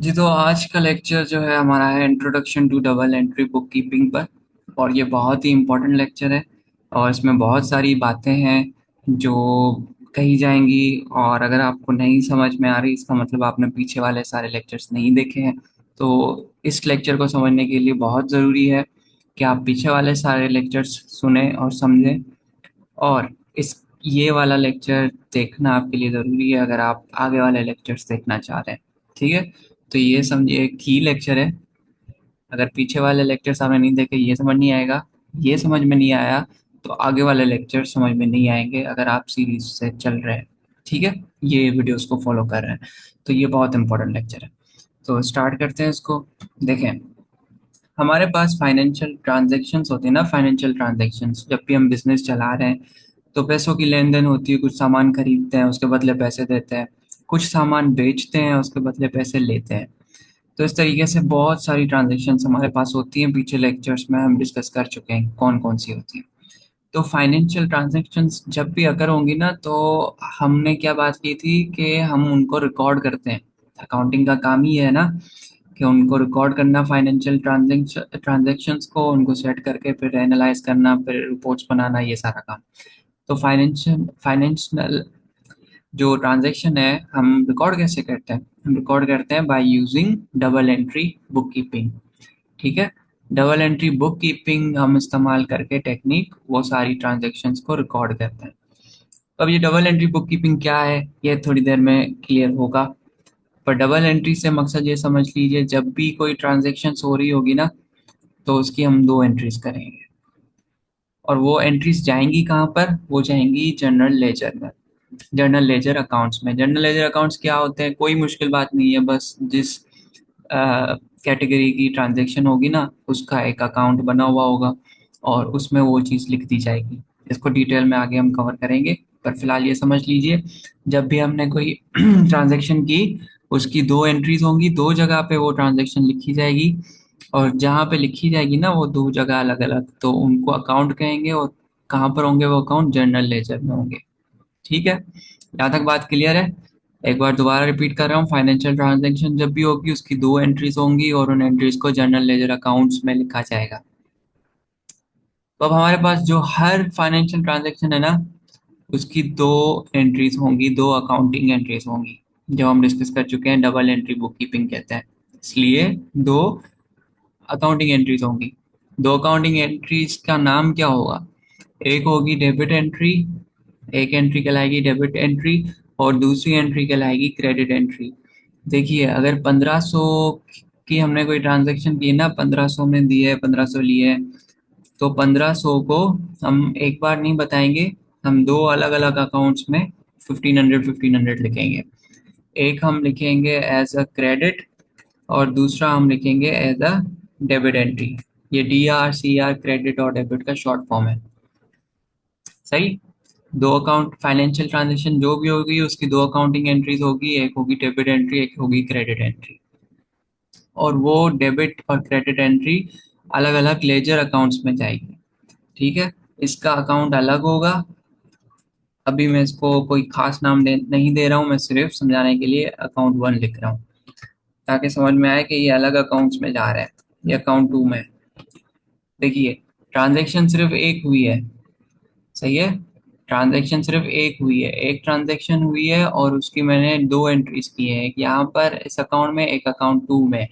जी, तो आज का लेक्चर जो है हमारा है introduction to double entry book keeping पर। और ये बहुत ही इम्पोर्टेंट लेक्चर है और इसमें बहुत सारी बातें हैं जो कही जाएंगी। और अगर आपको नहीं समझ में आ रही, इसका मतलब आपने पीछे वाले सारे लेक्चर्स नहीं देखे हैं। तो इस लेक्चर को समझने के लिए बहुत ज़रूरी है कि आप पीछे वाले सारे लेक्चर्स सुने और समझें। और इस ये वाला लेक्चर देखना आपके लिए ज़रूरी है अगर आप आगे वाले लेक्चर्स देखना चाह रहे हैं। ठीक है, तो ये समझिए की लेक्चर है। अगर पीछे वाले लेक्चर्स आपने नहीं देखे, ये समझ नहीं आएगा। ये समझ में नहीं आया तो आगे वाले लेक्चर समझ में नहीं आएंगे अगर आप सीरीज से चल रहे हैं। ठीक है, ये वीडियोस को फॉलो कर रहे हैं। तो ये बहुत इंपॉर्टेंट लेक्चर है। तो स्टार्ट करते हैं इसको। देखें, हमारे पास फाइनेंशियल ट्रांजैक्शंस होते हैं ना। फाइनेंशियल ट्रांजैक्शंस जब भी हम बिजनेस चला रहे हैं तो पैसों की लेन देन होती है। कुछ सामान खरीदते हैं, उसके बदले पैसे देते हैं। कुछ सामान बेचते हैं, उसके बदले पैसे लेते हैं। तो इस तरीके से बहुत सारी ट्रांजैक्शंस हमारे पास होती हैं। पीछे लेक्चर्स में हम डिस्कस कर चुके हैं कौन कौन सी होती है। तो फाइनेंशियल ट्रांजैक्शंस जब भी अगर होंगी ना, तो हमने क्या बात की थी कि हम उनको रिकॉर्ड करते हैं। अकाउंटिंग का काम ही है ना कि उनको रिकॉर्ड करना, फाइनेंशियल ट्रांजैक्शंस को उनको सेट करके फिर एनालाइज करना, फिर रिपोर्ट्स बनाना, ये सारा काम। तो फाइनेंशियल जो ट्रांजैक्शन है हम रिकॉर्ड कैसे करते हैं? हम रिकॉर्ड करते हैं by using double entry book keeping. ठीक है, डबल एंट्री बुक कीपिंग हम इस्तेमाल करके टेक्निक वो सारी ट्रांजैक्शंस को रिकॉर्ड करते हैं। अब ये डबल एंट्री बुक कीपिंग क्या है, ये थोड़ी देर में क्लियर होगा। पर डबल एंट्री से मकसद ये समझ लीजिए, जब भी कोई ट्रांजैक्शंस हो रही होगी ना, तो उसकी हम दो एंट्रीज करेंगे। और वो एंट्रीज जाएंगी कहाँ पर? वो जाएंगी जनरल लेजर में, जर्नल लेजर अकाउंट्स में। जर्नल लेजर अकाउंट्स क्या होते हैं? कोई मुश्किल बात नहीं है, बस जिस कैटेगरी की ट्रांजैक्शन होगी ना, उसका एक अकाउंट बना हुआ होगा और उसमें वो चीज़ लिख दी जाएगी। इसको डिटेल में आगे हम कवर करेंगे, पर फिलहाल ये समझ लीजिए, जब भी हमने कोई ट्रांजैक्शन की, उसकी दो एंट्रीज होंगी, दो जगह पे वो ट्रांजैक्शन लिखी जाएगी। और जहाँ पे लिखी जाएगी ना वो दो जगह अलग अलग, तो उनको अकाउंट कहेंगे। और कहाँ पर होंगे वो अकाउंट? जर्नल लेजर में होंगे। ठीक है, यहाँ तक बात क्लियर है? एक बार दोबारा रिपीट कर रहा हूँ, फाइनेंशियल ट्रांजैक्शन जब भी होगी उसकी दो एंट्रीज होंगी और उन एंट्रीज को जनरल लेजर अकाउंट्स में लिखा जाएगा। तो अब हमारे पास जो हर फाइनेंशियल ट्रांजैक्शन है ना, उसकी दो एंट्रीज होंगी, दो अकाउंटिंग एंट्रीज होंगी, जो हम डिस्कस कर चुके हैं, डबल एंट्री बुक कीपिंग कहते हैं। इसलिए दो अकाउंटिंग एंट्रीज होंगी। दो अकाउंटिंग एंट्रीज का नाम क्या होगा? एक होगी डेबिट एंट्री, एक एंट्री कहलाएगी डेबिट एंट्री, और दूसरी एंट्री कहलाएगी क्रेडिट एंट्री। देखिए, अगर 1500 की हमने कोई ट्रांजैक्शन की है ना, 1500 में दिए, 1500 लिए, तो 1500 को हम एक बार नहीं बताएंगे, हम दो अलग अलग अकाउंट्स में 1500 लिखेंगे। एक हम लिखेंगे एज अ क्रेडिट और दूसरा हम लिखेंगे एज अ डेबिट एंट्री। ये DRCR, क्रेडिट और डेबिट का शॉर्ट फॉर्म है। सही। दो अकाउंट फाइनेंशियल ट्रांजैक्शन जो भी होगी उसकी दो अकाउंटिंग एंट्रीज होगी, एक होगी डेबिट एंट्री, एक होगी क्रेडिट एंट्री। और वो डेबिट और क्रेडिट एंट्री अलग अलग लेजर अकाउंट्स में जाएगी। ठीक है, इसका अकाउंट अलग होगा। अभी मैं इसको कोई खास नाम नहीं दे रहा हूँ, मैं सिर्फ समझाने के लिए अकाउंट 1 लिख रहा हूँ ताकि समझ में आए कि ये अलग अकाउंट्स में जा रहा है, ये अकाउंट 2 में है। देखिए, ट्रांजैक्शन सिर्फ एक हुई है। सही है, ट्रांजैक्शन सिर्फ एक हुई है, एक ट्रांजैक्शन हुई है और उसकी मैंने दो एंट्रीज की है, एक यहाँ पर इस अकाउंट में, एक अकाउंट 2 में।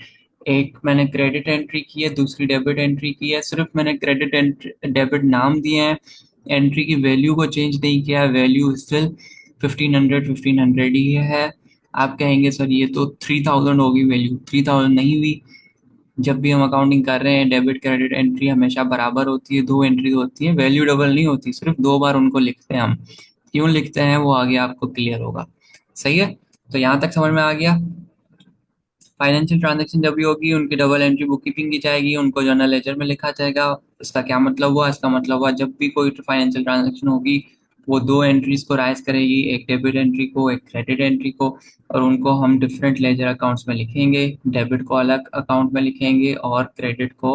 एक मैंने क्रेडिट एंट्री की है, दूसरी डेबिट एंट्री की है। सिर्फ मैंने क्रेडिट एंड डेबिट नाम दिए हैं, एंट्री की वैल्यू को चेंज नहीं किया, वैल्यू स्टिल 1500 ही है। आप कहेंगे सर ये तो 3000 होगी, वैल्यू 3000 नहीं हुई। जब भी हम अकाउंटिंग कर रहे हैं, डेबिट क्रेडिट एंट्री हमेशा बराबर होती है, दो एंट्री होती है, वैल्यू डबल नहीं होती, सिर्फ दो बार उनको लिखते हैं हम। क्यों लिखते हैं वो आगे आपको क्लियर होगा। सही है, तो यहाँ तक समझ में आ गया। फाइनेंशियल ट्रांजैक्शन जब भी होगी उनकी डबल एंट्री बुक कीपिंग की जाएगी, उनको जर्नल लेजर में लिखा जाएगा। इसका क्या मतलब हुआ? इसका मतलब हुआ जब भी कोई फाइनेंशियल ट्रांजैक्शन होगी वो दो एंट्रीज को राइज करेगी, एक डेबिट एंट्री को, एक क्रेडिट एंट्री को। और उनको हम डिफरेंट लेजर अकाउंट्स में लिखेंगे, डेबिट को अलग अकाउंट में लिखेंगे और क्रेडिट को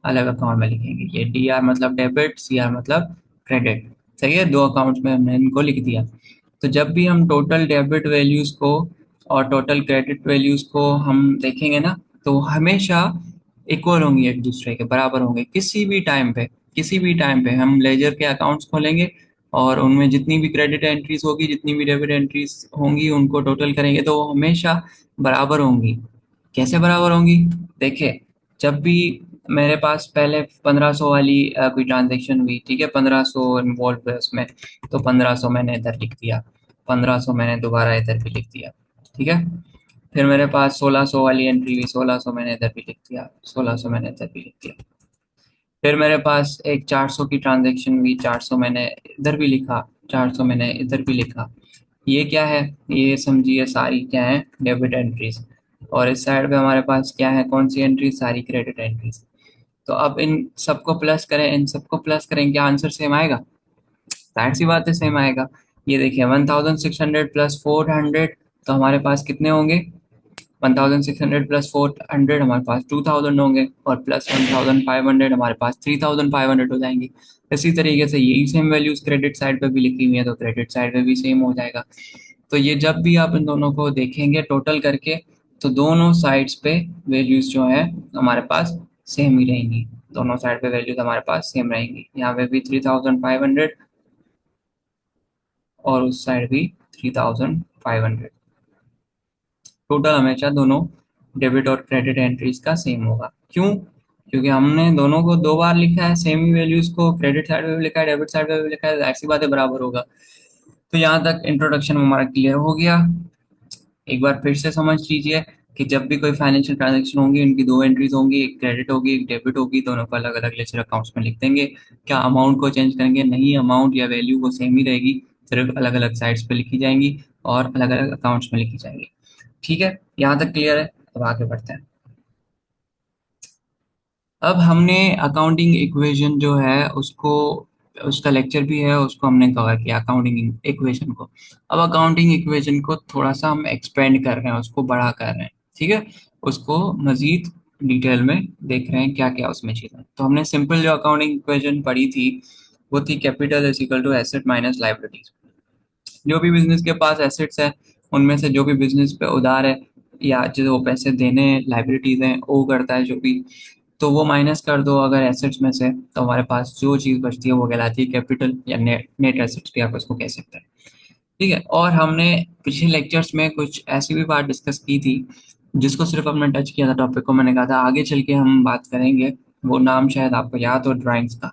अलग अकाउंट में लिखेंगे। ये DR मतलब डेबिट, CR मतलब क्रेडिट। सही है, दो अकाउंट्स में हमने इनको लिख दिया। तो जब भी हम टोटल डेबिट वैल्यूज को और टोटल क्रेडिट वैल्यूज को हम देखेंगे ना, तो हमेशा इक्वल होंगी, एक दूसरे के बराबर होंगे। किसी भी टाइम पे हम लेजर के अकाउंट्स खोलेंगे और उनमें जितनी भी क्रेडिट एंट्रीज होगी, जितनी भी डेबिट एंट्रीज होंगी, उनको टोटल करेंगे तो वो हमेशा बराबर होंगी। कैसे बराबर होंगी? देखिए, जब भी मेरे पास पहले 1500 वाली कोई ट्रांजेक्शन हुई, ठीक है, 1500 इन्वॉल्व है उसमें, तो 1500 मैंने इधर लिख दिया, 1500 मैंने दोबारा इधर भी लिख दिया, ठीक है। फिर मेरे पास 1600 वाली एंट्री हुई, 1600 मैंने इधर भी लिख दिया, 1600 मैंने इधर भी लिख दिया। फिर मेरे पास एक 400 की ट्रांजेक्शन हुई, 400 मैंने इधर भी लिखा, 400 मैंने इधर भी लिखा। ये क्या है? ये समझिए सारी क्या है, डेबिट एंट्रीज। और इस साइड पे हमारे पास क्या है, कौन सी एंट्री? सारी क्रेडिट एंट्रीज। तो अब इन सबको प्लस करें, इन सबको प्लस करें, क्या आंसर सेम आएगा? जाहिर सी बात है सेम आएगा। ये देखिए 1600 प्लस 400, तो हमारे पास कितने होंगे? 1600 प्लस 400 हमारे पास 2000 होंगे, और प्लस 1500 हमारे पास 3500 हो जाएंगी। इसी तरीके से यही सेम वैल्यूज क्रेडिट साइड पे भी लिखी हुई है, तो क्रेडिट साइड पे भी सेम हो जाएगा। तो ये जब भी आप इन दोनों को देखेंगे टोटल करके, तो दोनों साइड्स पे वैल्यूज जो है हमारे पास सेम ही रहेंगी। दोनों साइड पे वैल्यूज हमारे पास सेम रहेंगी, यहाँ पे भी 3500 और उस साइड भी 3500। टोटल हमेशा दोनों डेबिट और क्रेडिट एंट्रीज का सेम होगा। क्यों? क्योंकि हमने दोनों को दो बार लिखा है, सेम ही वैल्यूज को क्रेडिट साइड पे भी लिखा है, डेबिट साइड पे भी लिखा है, ऐसी बातें बराबर होगा। तो यहाँ तक इंट्रोडक्शन हमारा क्लियर हो गया। एक बार फिर से समझ लीजिए कि जब भी कोई फाइनेंशियल ट्रांजैक्शन होंगी, उनकी दो एंट्रीज होंगी, एक क्रेडिट होगी, एक डेबिट होगी, दोनों को अलग अलग लेजर अकाउंट्स में लिख देंगे। क्या अमाउंट को चेंज करेंगे? नहीं, अमाउंट या वैल्यू को सेम ही रहेगी, सिर्फ अलग अलग साइड्स पे लिखी जाएंगी और अलग अलग अकाउंट्स में लिखी जाएंगी। ठीक है, यहाँ तक क्लियर है? अब आगे बढ़ते हैं। अब हमने अकाउंटिंग इक्वेशन जो है उसको, उसका लेक्चर भी है, उसको हमने कवर किया अकाउंटिंग इक्वेशन को। अब अकाउंटिंग इक्वेशन को थोड़ा सा हम एक्सपेंड कर रहे हैं, उसको बड़ा कर रहे हैं, ठीक है। उसको मजीद डिटेल में देख रहे हैं क्या क्या उसमें चीज़ें। तो हमने सिंपल जो अकाउंटिंग इक्वेशन पढ़ी थी, वो थी capital is equal to asset minus liabilities. जो भी बिजनेस के पास एसेट्स है, उनमें से जो भी बिजनेस पे उधार है या जो वो पैसे देने लाइबिलिटीज हैं वो करता है जो भी, तो वो माइनस कर दो अगर एसेट्स में से, तो हमारे पास जो चीज़ बचती है वो कहलाती है कैपिटल, या नेट नेट एसेट्स भी आप उसको कह सकते हैं। ठीक है, और हमने पिछले लेक्चर्स में कुछ ऐसी भी बात डिस्कस की थी जिसको सिर्फ हमने टच किया था टॉपिक को, मैंने कहा था आगे चल के हम बात करेंगे। वो नाम शायद आपको याद हो, ड्राइंग्स का।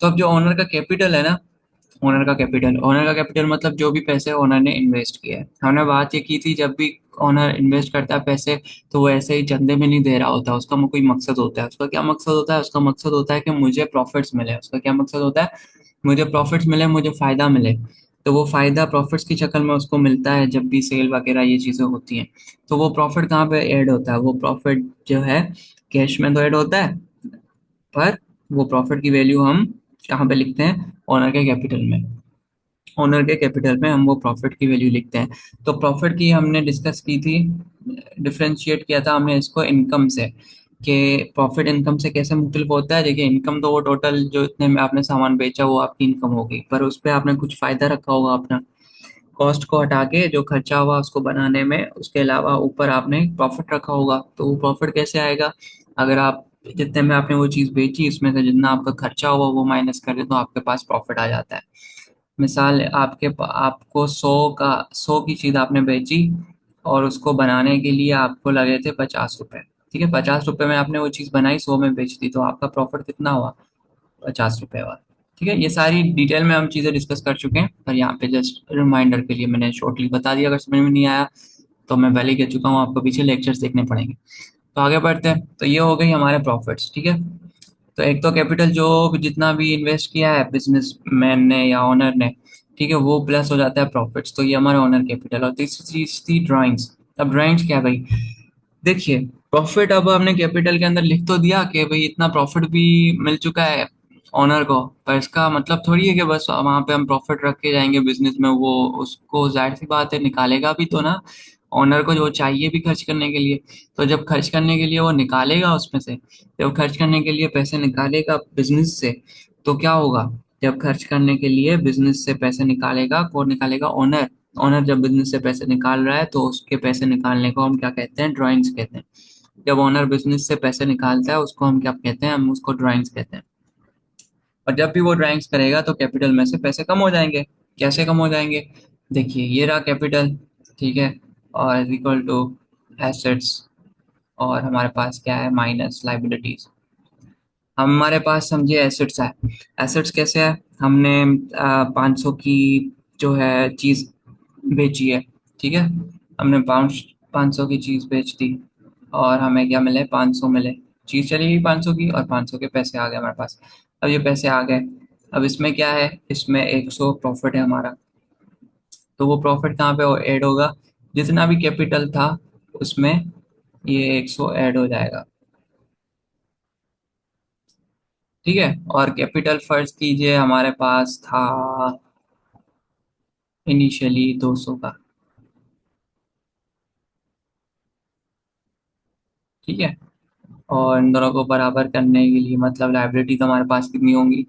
तो अब जो ओनर का कैपिटल है ना, ओनर का कैपिटल मतलब जो भी पैसे ओनर ने इन्वेस्ट किया है। हमने बात ये की थी, जब भी ओनर इन्वेस्ट करता है पैसे, तो वो ऐसे ही चंदे में नहीं दे रहा होता, उसका कोई मकसद होता है। उसका क्या मकसद होता है? उसका मकसद होता है कि मुझे प्रॉफिट्स मिले। उसका क्या मकसद होता है? मुझे प्रॉफिट्स मिले, मुझे फायदा मिले। तो वो फायदा प्रॉफिट्स की शक्ल में उसको मिलता है जब भी सेल वगैरह ये चीजें होती हैं। तो वो प्रॉफिट कहाँ पे ऐड होता है? वो प्रॉफिट जो है कैश में तो ऐड होता है, पर वो प्रॉफिट की वैल्यू हम कहाँ पे लिखते हैं? ओनर के कैपिटल में। ओनर के कैपिटल में हम वो प्रॉफिट की वैल्यू लिखते हैं। तो प्रॉफिट की हमने डिस्कस की थी, डिफरेंशिएट किया था हमने इसको इनकम से, कि प्रॉफिट इनकम से कैसे मुख्तलिफ होता है। देखिए, इनकम तो वो टोटल जो इतने में आपने सामान बेचा वो आपकी इनकम होगी, पर उस पर आपने कुछ फायदा रखा होगा अपना, कॉस्ट को हटा के जो खर्चा हुआ उसको बनाने में, उसके अलावा ऊपर आपने प्रॉफिट रखा होगा। तो वो प्रॉफिट कैसे आएगा? अगर आप जितने में आपने वो चीज़ बेची, उसमें से जितना आपका खर्चा हुआ वो माइनस कर दे, तो आपके पास प्रॉफिट आ जाता है। मिसाल, आपको 100 की चीज़ आपने बेची और उसको बनाने के लिए आपको लगे थे 50 रुपए। ठीक है, 50 रुपए में आपने वो चीज़ बनाई, 100 में बेच दी, तो आपका प्रॉफिट कितना हुआ? 50 रुपए हुआ। ठीक है, ये सारी डिटेल में हम चीज़ें डिस्कस कर चुके हैं, पर यहाँ पे जस्ट रिमाइंडर के लिए मैंने शॉर्टली बता दिया। अगर समझ में नहीं आया तो मैं पहले ही कह चुका हूँ, आपको पीछे लेक्चर्स देखने पड़ेंगे। तो आगे बढ़ते हैं। तो ये हो गई हमारे प्रॉफिट्स, ठीक है। तो एक तो कैपिटल जो जितना भी इन्वेस्ट किया है बिजनेसमैन ने या ओनर ने, ठीक है, वो प्लस हो जाता है प्रॉफिट्स। तो ये हमारा ओनर कैपिटल। और तीसरी चीज थी ड्राइंग्स। अब ड्राइंग्स क्या भाई? देखिए, प्रॉफिट अब हमने कैपिटल के अंदर लिख तो दिया कि भाई इतना प्रॉफिट भी मिल चुका है ओनर को, पर इसका मतलब थोड़ी है कि बस वहां पे हम प्रॉफिट रख के जाएंगे बिजनेस में। वो उसको जाहिर सी बात है निकालेगा भी तो ना, ओनर को जो चाहिए भी खर्च करने के लिए। तो जब खर्च करने के लिए वो निकालेगा उसमें से, जब खर्च करने के लिए पैसे निकालेगा बिजनेस से, तो क्या होगा? जब खर्च करने के लिए बिजनेस से पैसे निकालेगा, कौन निकालेगा? ओनर। ओनर जब बिजनेस से पैसे निकाल रहा है तो उसके पैसे निकालने को हम क्या कहते हैं, ड्राइंग्स कहते हैं। जब ओनर बिजनेस से पैसे निकालता है उसको हम क्या कहते हैं, हम उसको ड्राइंग्स कहते हैं। और जब भी वो ड्राइंग्स करेगा तो कैपिटल में से पैसे कम हो जाएंगे। कैसे कम हो जाएंगे? देखिए ये रहा कैपिटल, ठीक है, और इज इक्वल टू एसेट्स, और हमारे पास क्या है, माइनस लाइबिलिटीज। हमारे पास समझिए एसेट्स है। एसेट्स कैसे है? हमने 500 की जो है चीज बेची है, ठीक है, हमने 500 की चीज बेच दी और हमें क्या मिले, 500 मिले। चीज चली गई 500 की और 500 के पैसे आ गए हमारे पास। अब ये पैसे आ गए, अब इसमें क्या है, इसमें 100 प्रॉफिट है हमारा। तो वो प्रॉफिट कहाँ पे ऐड होगा, जितना भी कैपिटल था उसमें ये 100 ऐड हो जाएगा, ठीक है। और कैपिटल फर्ज कीजिए हमारे पास था इनिशियली 200 का, ठीक है। और इन दोनों को बराबर करने के लिए मतलब लाइबिलिटी तो हमारे पास कितनी होंगी,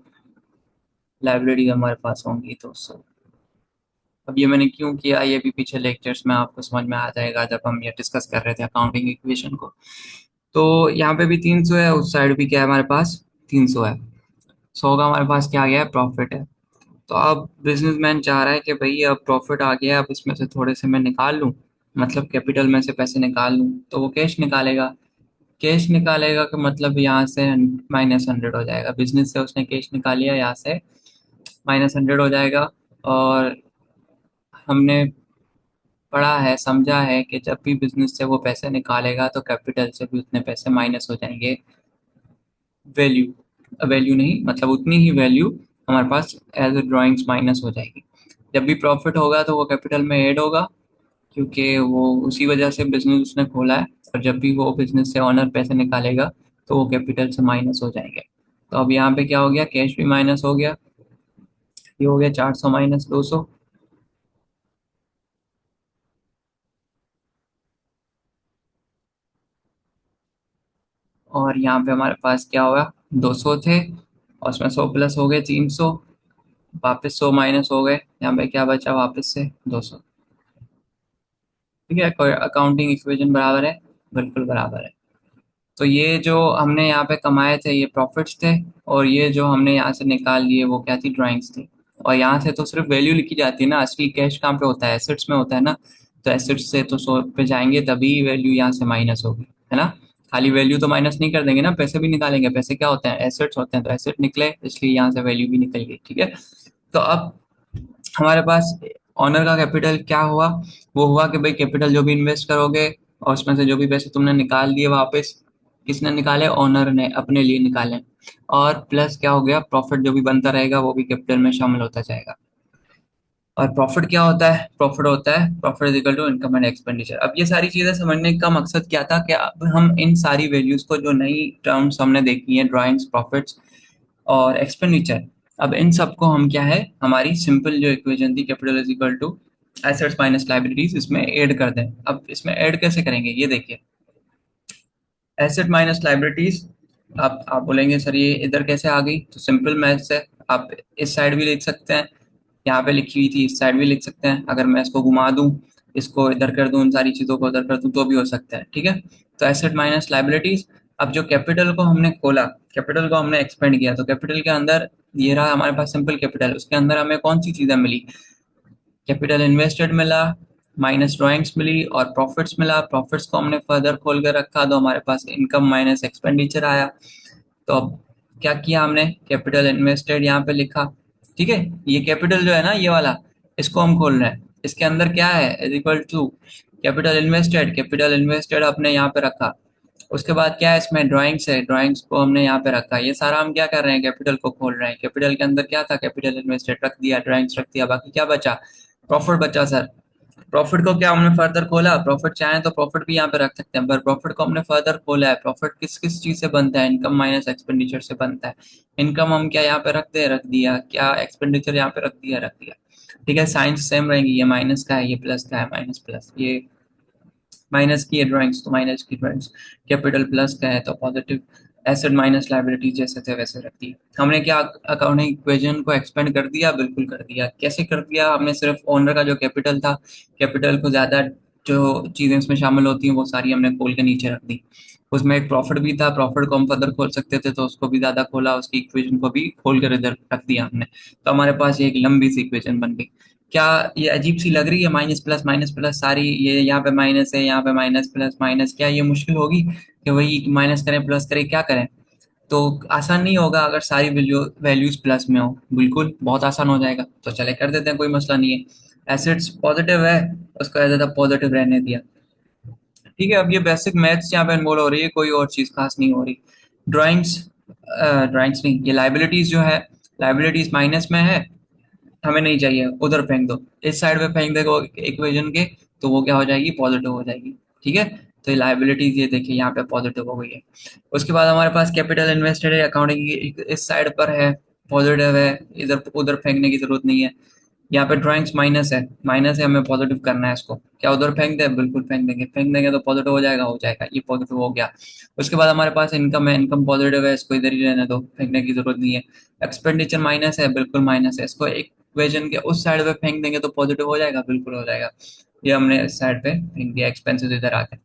लाइब्रेरी हमारे पास होंगी 200। अब ये मैंने क्यों किया, ये भी पीछे लेक्चर्स में आपको समझ में आ जाएगा जब हम ये डिस्कस कर रहे थे अकाउंटिंग इक्वेशन को। तो यहाँ पे भी 300 है, उस साइड भी क्या है हमारे पास, 300 है। 100 का हमारे पास क्या आ गया है, प्रॉफिट है। तो अब बिजनेसमैन चाह रहा है कि भाई अब प्रॉफिट आ गया, अब इसमें से थोड़े से मैं निकाल लूँ, मतलब कैपिटल में से पैसे निकाल लूँ, तो वो कैश निकालेगा। कैश निकालेगा का मतलब यहाँ से -100 हो जाएगा, बिजनेस से उसने कैश निकाल लिया, यहाँ से -100 हो जाएगा। और हमने पढ़ा है, समझा है कि जब भी बिजनेस से वो पैसे निकालेगा तो कैपिटल से भी उतने पैसे माइनस हो जाएंगे, वैल्यू, वैल्यू नहीं मतलब उतनी ही वैल्यू हमारे पास एज ए ड्राइंग्स माइनस हो जाएगी। जब भी प्रॉफिट होगा तो वो कैपिटल में ऐड होगा, क्योंकि वो उसी वजह से बिजनेस उसने खोला है। और जब भी वो बिजनेस से ऑनर पैसे निकालेगा तो वो कैपिटल से माइनस हो जाएंगे। तो अब यहाँ पे क्या हो गया, कैश भी माइनस हो गया, ये हो गया 400 माइनस 200। और यहाँ पे हमारे पास क्या हुआ, 200 थे और उसमें 100 प्लस हो गए 300, वापस 100 माइनस हो गए, यहाँ पे क्या बचा वापस से 200, ठीक है। कोई अकाउंटिंग इक्वेशन बराबर है, बिल्कुल बराबर है। तो ये जो हमने यहाँ पे कमाए थे ये प्रॉफिट्स थे, और ये जो हमने यहाँ से निकाल लिए वो क्या थी, ड्राइंग्स थी। और यहाँ से तो सिर्फ वैल्यू लिखी जाती है ना, असली कैश कहाँ पे होता है, एसेट्स में होता है ना। तो एसेट्स से तो 100 पे जाएंगे तभी वैल्यू यहाँ से माइनस होगी, है ना। खाली वैल्यू तो माइनस नहीं कर देंगे ना, पैसे भी निकालेंगे, पैसे क्या होते हैं, एसेट्स होते हैं, तो एसेट निकले इसलिए यहाँ से वैल्यू भी निकल गई, ठीक है। तो अब हमारे पास ऑनर का कैपिटल क्या हुआ, वो हुआ कि भाई कैपिटल जो भी इन्वेस्ट करोगे और उसमें से जो भी पैसे तुमने निकाल दिए वापस, किसने निकाले, ओनर ने अपने लिए निकाले। और प्लस क्या हो गया, प्रॉफिट जो भी बनता रहेगा वो भी कैपिटल में शामिल होता जाएगा। और प्रॉफिट क्या होता है, प्रॉफिट होता है profit is equal to income and expenditure. अब ये सारी चीजें समझने का मकसद क्या था कि अब हम इन सारी वैल्यूज को, जो नई टर्म्स हमने देखी है, ड्राइंग्स, प्रॉफिट्स और एक्सपेंडिचर, अब इन सबको हम क्या है, हमारी सिंपल जो इक्वेशन थी capital is equal to assets minus liabilities, इसमें ऐड कर दें। अब इसमें ऐड कैसे करेंगे ये देखिए, एसेट माइनस लाइबिलिटीज। आप बोलेंगे सर ये इधर कैसे आ गई, तो सिंपल मैथ्स है। आप इस साइड भी लिख सकते हैं, यहाँ पे लिखी हुई थी, इस साइड भी लिख सकते हैं। अगर मैं इसको घुमा दूं, इसको इधर कर दूं, इन सारी चीजों को इधर कर दूं तो भी हो सकता है, ठीक है। तो एसेट माइनस लाइबिलिटीज। अब जो कैपिटल को हमने खोला, कैपिटल को हमने एक्सपेंड किया, तो कैपिटल के अंदर ये रहा हमारे पास सिंपल कैपिटल, उसके अंदर हमें कौन सी चीजें मिली, कैपिटल इन्वेस्टेड मिला, माइनस ड्राइंग्स मिली और प्रॉफिट्स मिला। प्रॉफिट्स को हमने फर्दर खोल कर रखा तो हमारे पास इनकम माइनस एक्सपेंडिचर आया। तो अब क्या किया हमने, कैपिटल इन्वेस्टेड यहाँ पे लिखा, ठीक है। ये कैपिटल जो है ना ये वाला, इसको हम खोल रहे हैं, इसके अंदर क्या है, is equal to capital invested, capital invested आपने यहाँ पे रखा। उसके बाद क्या है, इसमें ड्राइंग्स है, ड्राइंग्स को हमने यहाँ पे रखा। ये सारा हम क्या कर रहे हैं, कैपिटल को खोल रहे हैं। कैपिटल के अंदर क्या था, कैपिटल इन्वेस्टेड रख दिया, ड्राइंग्स रख दिया, बाकी क्या बचा, प्रॉफिट बचा सर। प्रॉफिट को क्या हमने फर्दर खोला, प्रॉफिट चाहे तो प्रॉफिट भी यहाँ पे रख सकते हैं, पर प्रॉफिट को हमने फर्दर खोला है। प्रॉफिट किस किस चीज से बनता है, इनकम माइनस एक्सपेंडिचर से बनता है। इनकम हम क्या यहाँ पे रखते हैं, रख दिया, क्या एक्सपेंडिचर यहाँ पे रख दिया, रख दिया, ठीक है। साइंस सेम रहेंगी, ये माइनस का है, ये प्लस का है, माइनस प्लस, ये माइनस की है ड्राइंग्स तो माइनस की ड्राइंग्स, कैपिटल प्लस का है तो पॉजिटिव, एसेट माइनस लायबिलिटी जैसे थे वैसे रख दी। हमने क्या अकाउंटिंग इक्वेशन को एक्सपेंड कर दिया, बिल्कुल कर दिया। कैसे कर दिया? हमने सिर्फ ओनर का जो कैपिटल था, कैपिटल को ज्यादा जो चीजें उसमें शामिल होती हैं वो सारी हमने खोल के नीचे रख दी। उसमें एक प्रॉफिट भी था, प्रॉफिट को हम फर्दर खोल सकते थे तो उसको भी ज्यादा खोला, उसकी इक्वेशन को भी खोल कर इधर रख दिया हमने। तो हमारे पास ये एक लंबी सी इक्वेशन बन गई। क्या ये अजीब सी लग रही है? माइनस प्लस सारी, ये यहाँ पे माइनस है, यहाँ पे माइनस प्लस माइनस, क्या ये मुश्किल होगी कि वही माइनस करें प्लस करें, क्या करें? तो आसान नहीं होगा अगर सारी वैल्यूज प्लस में हो। बिल्कुल बहुत आसान हो जाएगा, तो चले कर देते हैं, कोई मसला नहीं है। एसिड्स पॉजिटिव है, उसको एज अ पॉजिटिव रहने दिया। ठीक है, अब ये बेसिक मैथ्स यहाँ पे इन्वॉल्व हो रही है, कोई और चीज खास नहीं हो रही। ड्राइंग्स, ड्राइंग्स नहीं, ये लाइबिलिटीज जो है, लाइबिलिटीज माइनस में है, हमें नहीं चाहिए, उधर फेंक दो। इस साइड पे फेंक देगा इक्वेशन के, तो वो क्या हो जाएगी? पॉजिटिव हो जाएगी। ठीक है, तो ये लाइबिलिटीज ये देखिए यहाँ पे पॉजिटिव हो गई है। उसके बाद हमारे पास कैपिटल इन्वेस्टेड है, अकाउंटिंग इस साइड पर है, पॉजिटिव है, इधर उधर फेंकने की जरूरत नहीं है। यहाँ पे ड्राइंग्स माइनस है, हमें पॉजिटिव करना है इसको, क्या उधर फेंक दे? बिल्कुल फेंक देंगे, फेंक देंगे तो पॉजिटिव हो जाएगा, हो जाएगा, ये पॉजिटिव हो गया। उसके बाद हमारे पास इनकम है, इनकम पॉजिटिव है, इसको इधर ही रहने दो, फेंकने की जरूरत नहीं है। एक्सपेंडिचर माइनस है, बिल्कुल माइनस है, इसको एक इक्वेशन के उस साइड पे फेंक देंगे तो पॉजिटिव हो जाएगा, बिल्कुल हो जाएगा। ये हमने इस साइड पे फेंक दिया, एक्सपेंसेस इधर आ गए।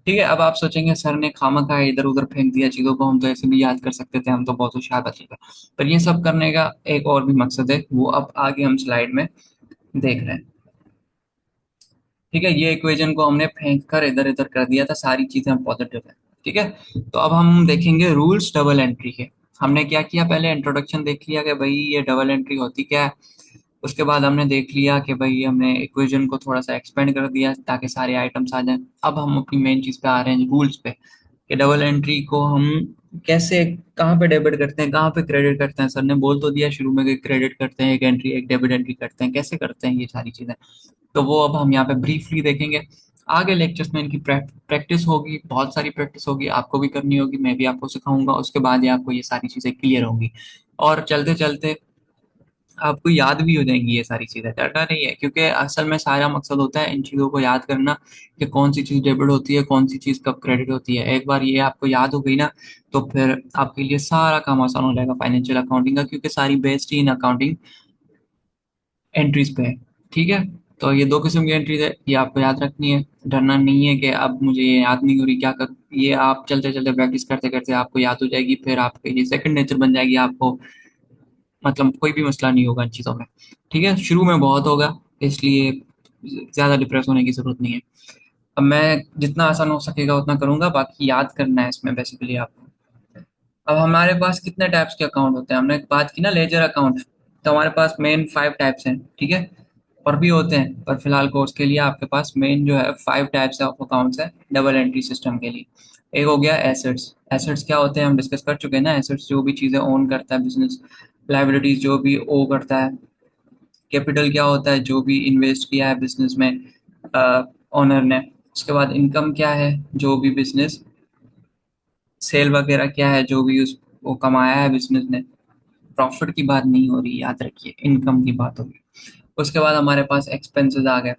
ठीक है, अब आप सोचेंगे सर ने खामा खा इधर उधर फेंक दिया चीजों को, हम तो ऐसे भी याद कर सकते थे, हम तो बहुत होशियार बच्चे थे। पर ये सब करने का एक और भी मकसद है, वो अब आगे हम स्लाइड में देख रहे हैं। ठीक है, ये इक्वेशन को हमने फेंक कर इधर इधर कर दिया था, सारी चीजें पॉजिटिव है। ठीक है, तो अब हम देखेंगे रूल्स डबल एंट्री के। हमने क्या किया? पहले इंट्रोडक्शन देख लिया कि भाई ये डबल एंट्री होती क्या है। उसके बाद हमने देख लिया कि भाई हमने इक्वेशन को थोड़ा सा एक्सपेंड कर दिया ताकि सारे आइटम्स आ जाएं। अब हम अपनी मेन चीज पे आ रहे हैं, रूल्स पे, कि डबल एंट्री को हम कैसे, कहाँ पे डेबिट करते हैं, कहाँ पे क्रेडिट करते हैं। सर ने बोल तो दिया शुरू में कि क्रेडिट करते हैं एक एंट्री, एक डेबिट एंट्री करते हैं, कैसे करते हैं ये सारी चीजें, तो वो अब हम यहाँ पे ब्रीफली देखेंगे। आगे लेक्चर्स में इनकी प्रैक्टिस होगी, बहुत सारी प्रैक्टिस होगी, आपको भी करनी होगी, मैं भी आपको सिखाऊंगा, उसके बाद ही आपको ये सारी चीजें क्लियर होंगी। और चलते चलते आपको याद भी हो जाएंगी ये सारी चीजें, डरना नहीं है, क्योंकि असल में सारा मकसद होता है इन चीजों को याद करना, कि कौन सी चीज डेबिट होती है, कौन सी चीज कब क्रेडिट होती है। एक बार ये आपको याद हो गई ना, तो फिर आपके लिए सारा काम आसान हो जाएगा फाइनेंशियल अकाउंटिंग का, क्योंकि सारी based he in accounting entries पे है। ठीक है, तो ये दो किस्म की एंट्रीज है, ये आपको याद रखनी है। डरना नहीं है कि अब मुझे ये याद नहीं हो रही, क्या कर, ये आप चलते चलते प्रैक्टिस करते करते आपको याद हो जाएगी, फिर आपके ये सेकंड नेचर बन जाएगी आपको। मतलब कोई भी मसला नहीं होगा इन चीज़ों में। ठीक है, शुरू में बहुत होगा, इसलिए ज़्यादा डिप्रेस होने की ज़रूरत नहीं है। अब मैं जितना आसान हो सकेगा उतना करूंगा, बाकी याद करना है इसमें बेसिकली आपको। अब हमारे पास कितने टाइप्स के अकाउंट होते हैं? हमने बात की ना लेजर अकाउंट, तो हमारे पास मेन 5 टाइप्स हैं। ठीक है, और भी होते हैं, पर फिलहाल कोर्स के लिए आपके पास मेन जो है 5 टाइप्स ऑफ अकाउंट्स है डबल एंट्री सिस्टम के लिए। एक हो गया एसेट्स। एसेट्स क्या होते हैं हम डिस्कस कर चुके हैं ना, एसेट्स जो भी चीज़ें ओन करता है बिजनेस, लाइबिलिटीज जो भी ओ करता है। कैपिटल क्या होता है? जो भी इन्वेस्ट किया है बिजनेस में ओनर ने। उसके बाद इनकम क्या है? जो भी बिजनेस सेल वगैरह क्या है, जो भी उस वो कमाया है बिजनेस ने। प्रॉफिट की बात नहीं हो रही, याद रखिए, इनकम की बात होगी। उसके बाद हमारे पास एक्सपेंसेस आ गए।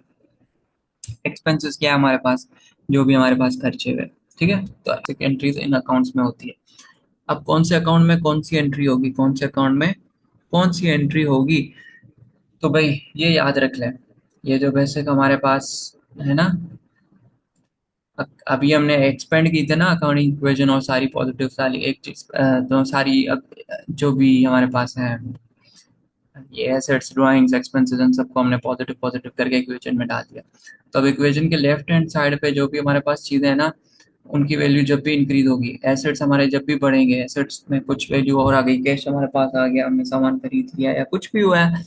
एक्सपेंसेस क्या है हमारे पास? जो भी हमारे पास खर्चे हुए। ठीक है, तो ऐसे एंट्रीज इन अकाउंट्स में होती है। अब कौन से अकाउंट में कौन सी एंट्री होगी, कौन से अकाउंट में कौन सी एंट्री होगी, तो भाई ये याद रख लें। ये जो बेसिक हमारे पास है ना, अभी हमने एक्सपेंड की थी ना अकाउंटिंग इक्वेशन, और सारी पॉजिटिव सारी एक चीज तो सारी जो भी हमारे पास है, ये एसेट्स ड्राइंग्स एक्सपेंसेस, इन सबको हमने पॉजिटिव पॉजिटिव करके इक्वेशन में डाल दिया। तो अब इक्वेशन के लेफ्ट हैंड साइड पे जो भी हमारे पास चीजें हैं ना, उनकी वैल्यू जब भी इंक्रीज होगी, एसेट्स हमारे जब भी बढ़ेंगे, एसेट्स में कुछ वैल्यू और आ गई, कैश हमारे पास आ गया, हमने सामान खरीद लिया या कुछ भी हुआ है,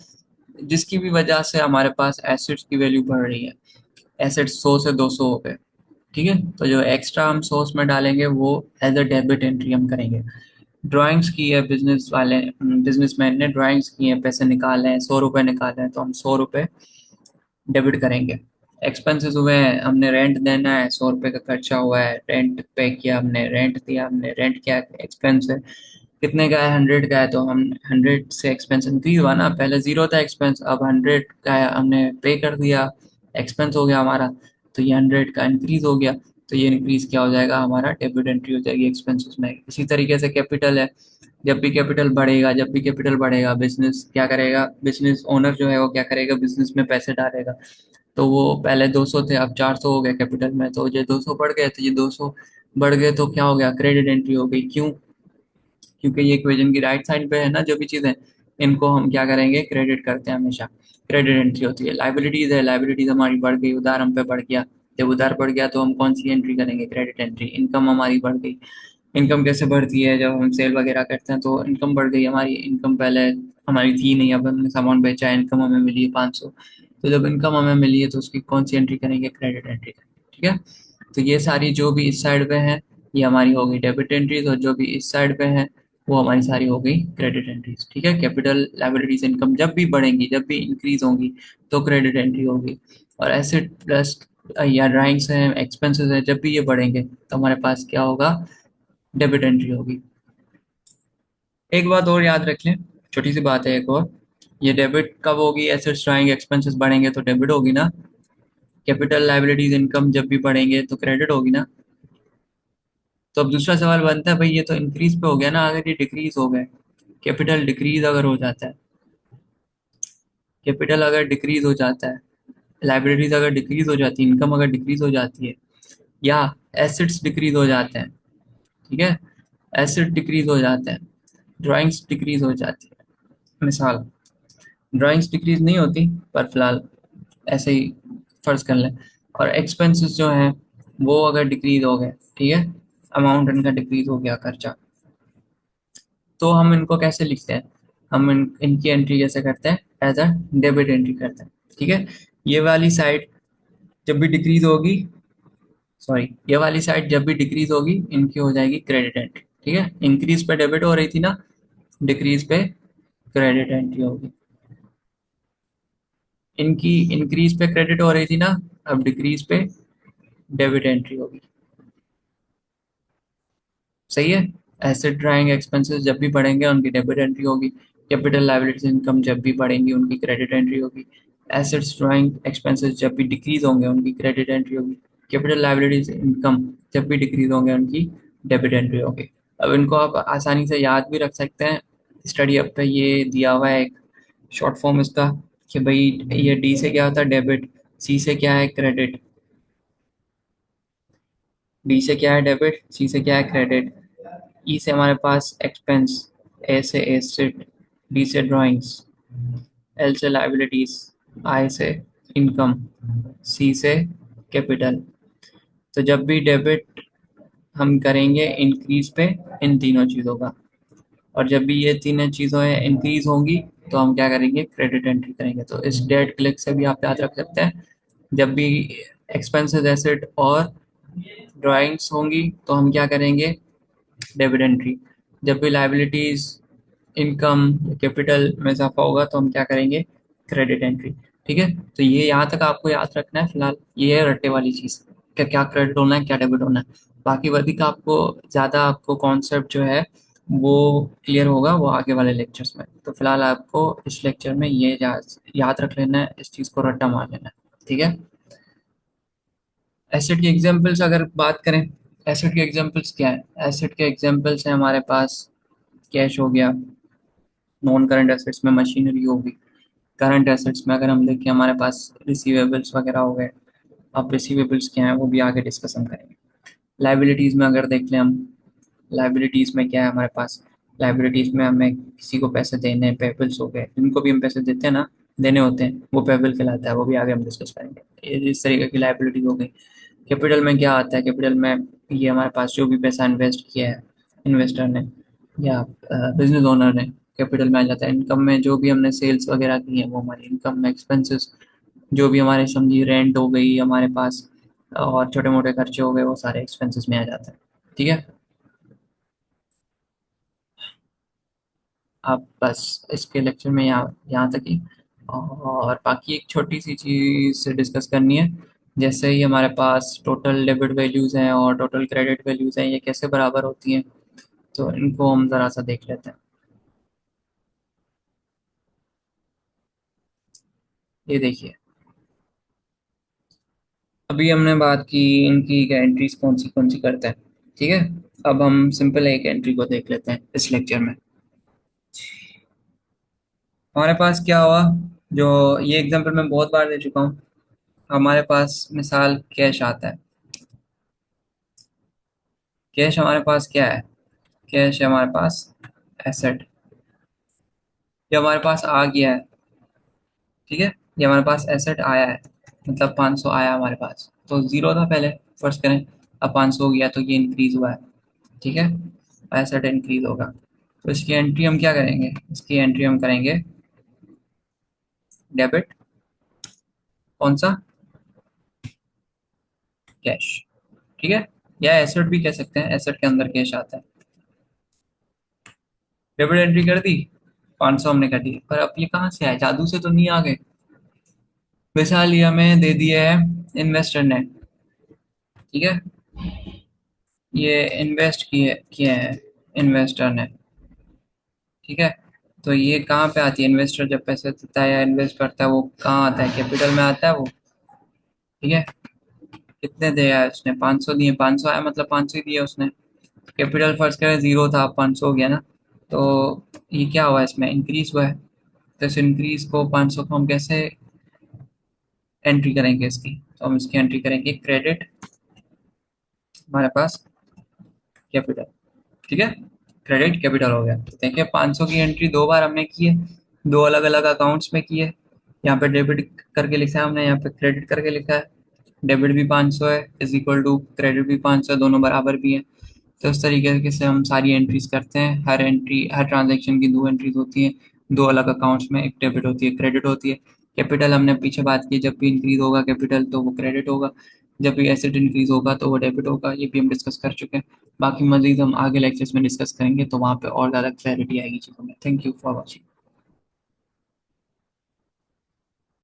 जिसकी भी वजह से हमारे पास एसेट्स की वैल्यू बढ़ रही है, एसेट्स 100 से 200 हो गए। ठीक है, तो जो एक्स्ट्रा हम सोर्स में डालेंगे वो एज अ डेबिट एंट्री हम करेंगे। ड्राइंग्स की है बिजनेस वाले, बिजनेसमैन ने ड्राइंग्स की है, पैसे निकाले हैं, 100 रुपए निकाले हैं, तो हम 100 रुपए डेबिट करेंगे। एक्सपेंसेस हुए हैं, हमने रेंट देना है, 100 रुपए का खर्चा हुआ है, रेंट पे किया हमने, रेंट दिया हमने, रेंट क्या एक्सपेंस है, कितने का है? 100 का है, तो हम 100 से एक्सपेंस इंक्रीज हुआ ना, पहले 0 था एक्सपेंस, अब 100 का है, हमने पे कर दिया, एक्सपेंस हो गया हमारा, तो ये 100 का इंक्रीज हो गया। तो ये इंक्रीज क्या हो जाएगा, हमारा डेबिट एंट्री हो जाएगी एक्सपेंसेस में। इसी तरीके से कैपिटल है, जब भी कैपिटल बढ़ेगा बिजनेस क्या करेगा, बिजनेस ओनर जो है वो क्या करेगा, बिजनेस में पैसे डालेगा। तो वो पहले 200 थे, अब 400 हो गए कैपिटल में, तो ये 200 बढ़ गए, तो ये 200 बढ़ गए तो क्या हो गया, क्रेडिट एंट्री हो गई। क्यों? क्योंकि ये इक्वेशन की राइट साइड पे है ना, जो भी चीज़ है इनको हम क्या करेंगे, क्रेडिट करते हैं हमेशा। क्रेडिट एंट्री होती है। लाइबिलिटीज है, लाइबिलिटीज हमारी बढ़ गई, उधार हम पे बढ़ गया। जब उधार बढ़ गया तो हम कौन सी एंट्री करेंगे, क्रेडिट एंट्री। इनकम हमारी बढ़ गई। इनकम कैसे बढ़ती है, जब हम सेल वगैरह करते हैं तो इनकम बढ़ गई हमारी। इनकम पहले हमारी थी नहीं, अब हमने सामान बेचा है, इनकम हमें मिली है 500। तो जब इनकम हमें मिली है तो उसकी कौन सी एंट्री करेंगे, क्रेडिट एंट्री करेंगे। ठीक है। तो ये सारी जो भी इस साइड पे है ये हमारी हो गई डेबिट एंट्रीज, और जो भी इस साइड पे है वो हमारी सारी हो गई क्रेडिट एंट्रीज। ठीक है। कैपिटल, लायबिलिटीज, इनकम जब भी बढ़ेंगी, जब भी इंक्रीज होंगी तो क्रेडिट एंट्री होगी। और एसेट प्लस या ड्राइंग्स हैं, एक्सपेंसेस है, जब भी ये बढ़ेंगे तो हमारे पास क्या होगा, डेबिट एंट्री होगी। एक बात और याद रख लें, छोटी सी बात है एक और, ये डेबिट कब होगी, एसेट्स ड्राइंग एक्सपेंसेस बढ़ेंगे तो डेबिट होगी ना। कैपिटल, लायबिलिटीज, इनकम जब भी बढ़ेंगे तो क्रेडिट होगी ना। तो अब दूसरा सवाल बनता है, भाई ये तो इंक्रीज पे हो गया ना, अगर ये डिक्रीज हो गए, कैपिटल डिक्रीज अगर हो जाता है, कैपिटल अगर डिक्रीज हो जाता है, लाइबिलिटीज अगर डिक्रीज हो जाती है, इनकम अगर डिक्रीज हो जाती है, या एसेट्स डिक्रीज हो जाते हैं। ठीक है। एसेट डिक्रीज हो जाते हैं, ड्राइंग्स डिक्रीज हो जाती है। मिसाल, ड्राइंग्स डिक्रीज नहीं होती, पर फिलहाल ऐसे ही फर्ज कर लें। और एक्सपेंसेस जो हैं वो अगर डिक्रीज हो गए, ठीक है, अमाउंट इनका डिक्रीज हो गया, खर्चा, तो हम इनको कैसे लिखते हैं, हम इनकी एंट्री कैसे करते हैं, एज अ डेबिट एंट्री करते हैं। ठीक है। ये वाली साइड जब भी डिक्रीज होगी, सॉरी, ये वाली साइड जब भी डिक्रीज होगी इनकी हो जाएगी क्रेडिट एंट्री। ठीक है। इंक्रीज पे डेबिट हो रही थी ना, डिक्रीज पे क्रेडिट एंट्री होगी। इनकी इंक्रीज पे क्रेडिट हो रही थी ना, अब डिक्रीज पे डेबिट एंट्री होगी। सही है। एसेट ड्राइंग एक्सपेंसेस जब भी बढ़ेंगे उनकी डेबिट एंट्री होगी। कैपिटल, लायबिलिटीज, इनकम जब भी बढ़ेंगी उनकी क्रेडिट एंट्री होगी। एसेट्स ड्राइंग एक्सपेंसेस जब भी डिक्रीज होंगे उनकी क्रेडिट एंट्री होगी। कैपिटल, लायबिलिटीज, इनकम जब भी डिक्रीज होंगे उनकी डेबिट एंट्री होगी। अब इनको आप आसानी से याद भी रख सकते हैं। स्टडी अप पे ये दिया हुआ है एक शॉर्ट फॉर्म इसका, कि भाई ये डी से क्या होता है, डेबिट। सी से क्या है, क्रेडिट। डी से क्या है, डेबिट। सी से क्या है, क्रेडिट। ई से हमारे पास एक्सपेंस, ए से एसेट, डी से ड्राइंग्स, एल से लाइबिलिटीज, आई से इनकम, सी से कैपिटल। तो जब भी डेबिट हम करेंगे इंक्रीज पे इन तीनों चीज़ों का, और जब भी ये तीनों चीज़ों इंक्रीज होंगी तो हम क्या करेंगे, क्रेडिट एंट्री करेंगे। तो इस डेट क्लिक से भी आप याद रख सकते हैं, जब भी एक्सपेंसेस, एसेट और ड्राइंग्स होंगी तो हम क्या करेंगे, डेबिट एंट्री। जब भी लाइबिलिटीज, इनकम, कैपिटल में इजाफा होगा तो हम क्या करेंगे, क्रेडिट एंट्री। ठीक है। तो ये यहाँ तक आपको याद रखना है फिलहाल, ये है रट्टे वाली चीज़, क्या क्या क्रेडिट होना है, क्या डेबिट होना है। बाकी अधिक आपको ज़्यादा आपको कॉन्सेप्ट जो है वो क्लियर होगा वो आगे वाले लेक्चर्स में। तो फिलहाल आपको इस लेक्चर में ये याद रख लेना है, इस चीज़ को रट्टा मार लेना है। ठीक है। एसेट के एग्जाम्पल्स अगर बात करें, एसेट के एग्जाम्पल्स क्या है, एसेट के एग्जाम्पल्स हैं हमारे पास, कैश हो गया। नॉन करंट एसेट्स में मशीनरी होगी। करंट एसेट्स में अगर हम देखें हमारे पास रिसीवेबल्स वगैरह हो गए। अब रिसीवेबल्स क्या है वो भी आगे डिस्कशन करेंगे। लाइबिलिटीज में अगर देख लें हम, लाइबिलिटीज में क्या है हमारे पास, लाइबिलिटीज में हमें किसी को पैसे देने हैं, पेबल्स हो गए, जिनको भी हम पैसे देते हैं ना, देने होते हैं, वो पेबल कहलाता है, वो भी आगे हम डिस्कस करेंगे। ये इस तरीके की लाइबिलिटीज हो गई। कैपिटल में क्या आता है, कैपिटल में ये हमारे पास जो भी पैसा इन्वेस्ट किया है इन्वेस्टर ने या बिजनेस ओनर ने, कैपिटल में आ जाता है। इनकम में जो भी हमने सेल्स वगैरह की है वो हमारी इनकम में। एक्सपेंसेस जो भी हमारे समझिए रेंट हो गई हमारे पास, और छोटे मोटे खर्चे हो गए, वो सारे एक्सपेंसेस में आ जाते हैं। ठीक है। आप बस इसके लेक्चर में यहाँ यहाँ तक ही, और बाकी एक छोटी सी चीज़ डिस्कस करनी है। जैसे ही हमारे पास टोटल डेबिट वैल्यूज़ हैं और टोटल क्रेडिट वैल्यूज़ हैं, ये कैसे बराबर होती हैं, तो इनको हम ज़रा सा देख लेते हैं। ये देखिए, अभी हमने बात की इनकी एंट्रीज कौन सी करता है, ठीक है। अब हम सिंपल एक एंट्री को देख लेते हैं इस लेक्चर में। हमारे पास क्या हुआ, जो ये एग्जांपल मैं बहुत बार दे चुका हूँ। हमारे पास मिसाल कैश आता है। कैश हमारे पास क्या है, कैश है हमारे पास एसेट। ये हमारे पास आ गया है, ठीक है। ये हमारे पास एसेट आया है, मतलब 500 आया हमारे पास, तो जीरो था पहले, फर्स्ट करें। अब 500 हो गया तो ये इंक्रीज हुआ है, ठीक है। एसेट इंक्रीज होगा, तो इसकी एंट्री हम क्या करेंगे, इसकी एंट्री हम करेंगे डेबिट, कौन सा, कैश, ठीक है। या एसेट भी कह सकते हैं, एसेट के अंदर कैश आता है। डेबिट एंट्री कर दी, 500 हमने कर दी, पर अब ये कहाँ से आए, जादू से तो नहीं आ गए। मिसाल ये हमें दे दिया है इन्वेस्टर ने, ठीक है। ये इन्वेस्ट किए हैं इन्वेस्टर ने, ठीक है। तो ये कहाँ पे आती है, इन्वेस्टर जब पैसे देता है या इन्वेस्ट करता है वो कहाँ आता है, कैपिटल में आता है वो, ठीक है। कितने दिया है उसने, 500 दिए, 500 आया मतलब 500 ही दिए उसने। कैपिटल फर्स्ट का जीरो था, 500 हो गया ना। तो ये क्या हुआ, इसमें इंक्रीज हुआ है। तो इस इंक्रीज को 500 को हम कैसे एंट्री करेंगे इसकी, तो हम इसकी एंट्री करेंगे क्रेडिट, हमारे पास कैपिटल, ठीक है। क्रेडिट कैपिटल हो गया, तो देखिए 500 की एंट्री दो बार हमने की है, दो अलग अलग अकाउंट्स में की है। यहाँ पे डेबिट करके लिखा है हमने, यहाँ पे क्रेडिट करके लिखा है। डेबिट भी 500 है इज इक्वल टू क्रेडिट भी 500 है, दोनों बराबर भी है। तो इस तरीके से हम सारी एंट्रीज करते हैं। हर एंट्री, हर ट्रांजेक्शन की दो एंट्रीज होती हैं, दो अलग अकाउंट्स में, एक डेबिट होती है, क्रेडिट होती है। कैपिटल हमने पीछे बात की, जब भी इंक्रीज होगा कैपिटल तो वो क्रेडिट होगा, जब भी एसेट इंक्रीज होगा तो वो डेबिट होगा, ये भी हम डिस्कस कर चुके हैं। बाकी मजीद हम आगे लेक्चर्स में डिस्कस करेंगे, तो वहाँ पे और ज़्यादा क्लैरिटी आएगी चीज़ों में। Thank you for watching.